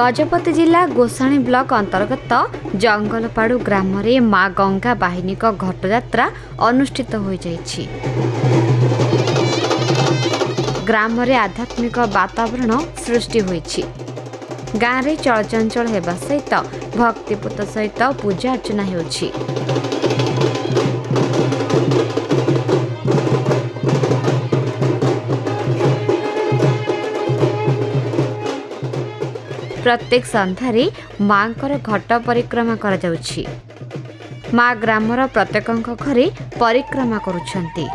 गजपति जिला गोसाणी ब्लॉक अंतर्गत जंगलपाड़ू ग्राम रे माँ गंगा बाहिनी घटयात्रा अनुष्ठित हो जाइछि। ग्राम रे आध्यात्मिक वातावरण सृष्टि होइछि। गाँव रे चलचंचल हेबा सहित भक्तिपूत सहित पूजा अर्चना होछि। प्रत्येक संध्यारे मांकर घट परिक्रमा करा जाउछि। माँ ग्रामर प्रत्येकଙ୍କ घरे परिक्रमा करुछंती।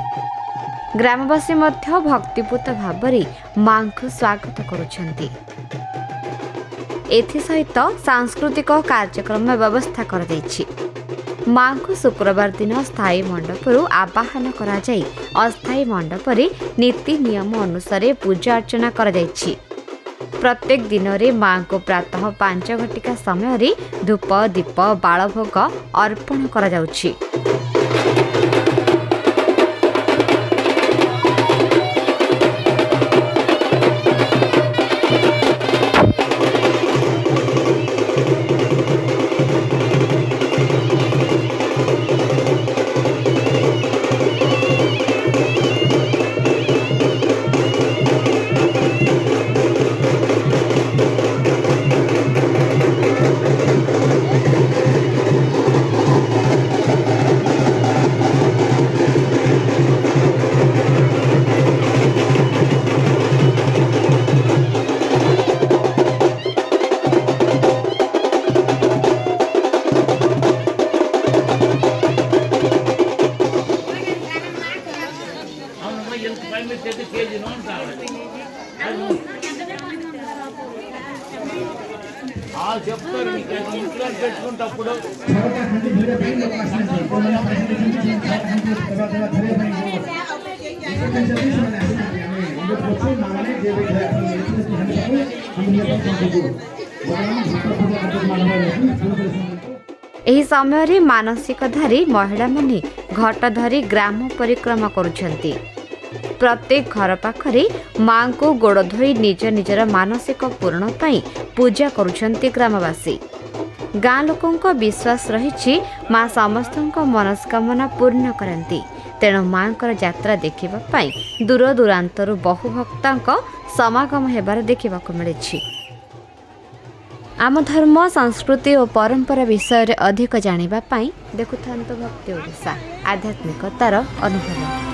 ग्रामवासी मध्य भक्तिपूत भावरे माँ को स्वागत करुछंती। एथि सहित सांस्कृतिक कार्यक्रम व्यवस्था करा जाइछि। माँ को शुक्रवार दिन स्थायी मंडपरु आवाहन करा जाई अस्थायी मंडपरे नीति नियम अनुसार पूजा अर्चना करा जाइछि। प्रत्येक दिन रे माँ को प्रातः 5 घटिका समय रे धूप दीप बालभोग अर्पण करा जाउछि। एही समय रे मानसिकधारी महिला माने घट धरी ग्राम परिक्रमा करुछंती। प्रत्येक घर पाखरे माँ को गोड़ धोई निज निजर मानसिक पूर्ण पाई पूजा करुछंती ग्रामवासी। गाँ लोकंक विश्वास रहिछि माँ समस्तंक मनस्कामना पूर्ण करंती। तेणु माँकर यात्रा देखिबा पाई दूर दूरांतरु बहु भक्तांक समागम हेबार देखिबाकु मिलिछि। आम धर्म संस्कृति और परंपरा विषय रे अधिक जानिबा पाई देखुथांतो भक्ति ओडिशा आध्यात्मिकतार अनुभव।